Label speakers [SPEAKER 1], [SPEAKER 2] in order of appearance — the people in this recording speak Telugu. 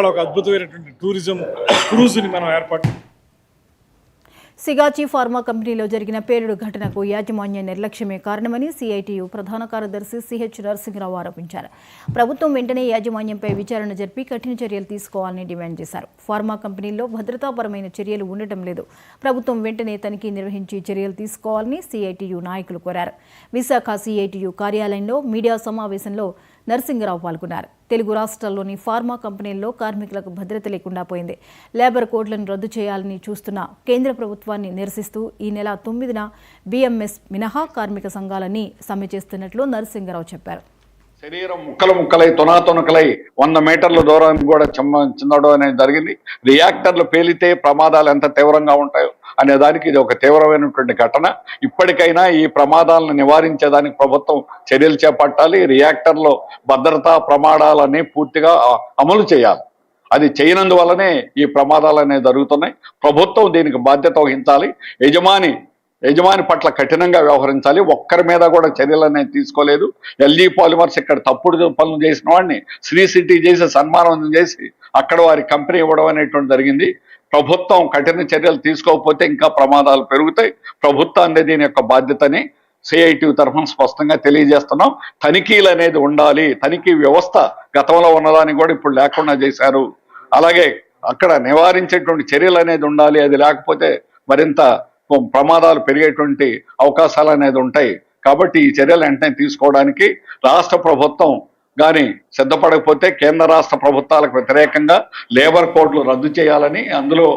[SPEAKER 1] ఒక అద్భుతమైనటువంటి టూరిజం క్రూజ్ని మనం ఏర్పాటు.
[SPEAKER 2] సిగాచి ఫార్మా కంపెనీలో జరిగిన పేలుడు ఘటనకు యాజమాన్య నిర్లక్ష్యమే కారణమని సిఐటియు ప్రధాన కార్యదర్శి సిహెచ్ నరసింహరావు ఆరోపించారు. ప్రభుత్వం వెంటనే యాజమాన్యంపై విచారణ జరిపి కఠిన చర్యలు తీసుకోవాలని డిమాండ్ చేశారు. ఫార్మా కంపెనీల్లో భద్రతాపరమైన చర్యలు ఉండటం లేదు. ప్రభుత్వం వెంటనే తనిఖీ నిర్వహించి చర్యలు తీసుకోవాలని సిఐటియు నాయకులు కోరారు. విశాఖ సిఐటియు కార్యాలయంలో మీడియా సమావేశంలో నరసింహరావు పాల్గొన్నారు. తెలుగు రాష్ట్రాల్లోని ఫార్మా కంపెనీల్లో కార్మికులకు భద్రత లేకుండా పోయింది. లేబర్ కోడ్లను రద్దు చేయాలని చూస్తున్న కేంద్ర ప్రభుత్వాన్ని నిరసిస్తూ ఈ నెల 9న బిఎంఎస్ మినహా కార్మిక సంఘాలన్నీ సమ్మె చేస్తున్నట్లు నరసింహరావు చెప్పారు.
[SPEAKER 3] శరీరం ముక్కలై తునాతునకలై 100 మీటర్ల దూరానికి కూడా చిన్నడం అనేది జరిగింది. రియాక్టర్లు పేలితే ప్రమాదాలు ఎంత తీవ్రంగా ఉంటాయో అనే దానికి ఇది ఒక తీవ్రమైనటువంటి ఘటన. ఇప్పటికైనా ఈ ప్రమాదాలను నివారించేదానికి ప్రభుత్వం చర్యలు చేపట్టాలి. రియాక్టర్లో భద్రతా ప్రమాణాలన్నీ పూర్తిగా అమలు చేయాలి. అది చేయనందువల్లనే ఈ ప్రమాదాలు అనేవి జరుగుతున్నాయి. ప్రభుత్వం దీనికి బాధ్యత వహించాలి. యజమాని పట్ల కఠినంగా వ్యవహరించాలి. ఒక్కరి మీద కూడా చర్యలు అనేది తీసుకోలేదు. ఎల్జీ పాలిమర్స్ ఇక్కడ తప్పుడు పనులు చేసిన వాడిని శ్రీ సిటీ చేసి సన్మానం చేసి అక్కడ వారి కంపెనీ ఇవ్వడం అనేటువంటి జరిగింది. ప్రభుత్వం కఠిన చర్యలు తీసుకోకపోతే ఇంకా ప్రమాదాలు పెరుగుతాయి. ప్రభుత్వాన్ని దీని యొక్క బాధ్యతని సిఐటియు తరఫున స్పష్టంగా తెలియజేస్తున్నాం. తనిఖీలు అనేది ఉండాలి. తనిఖీ వ్యవస్థ గతంలో ఉన్నదాన్ని కూడా ఇప్పుడు లేకుండా చేశారు. అలాగే అక్కడ నివారించేటువంటి చర్యలు అనేది ఉండాలి. అది లేకపోతే మరింత ప్రమాదాలు పెరిగేటువంటి అవకాశాలు అనేది ఉంటాయి. కాబట్టి ఈ చర్యలు వెంటనే తీసుకోవడానికి రాష్ట్ర ప్రభుత్వం కానీ సిద్ధపడకపోతే కేంద్ర రాష్ట్ర ప్రభుత్వాలకు వ్యతిరేకంగా లేబర్ కోడ్లు రద్దు చేయాలని అందులో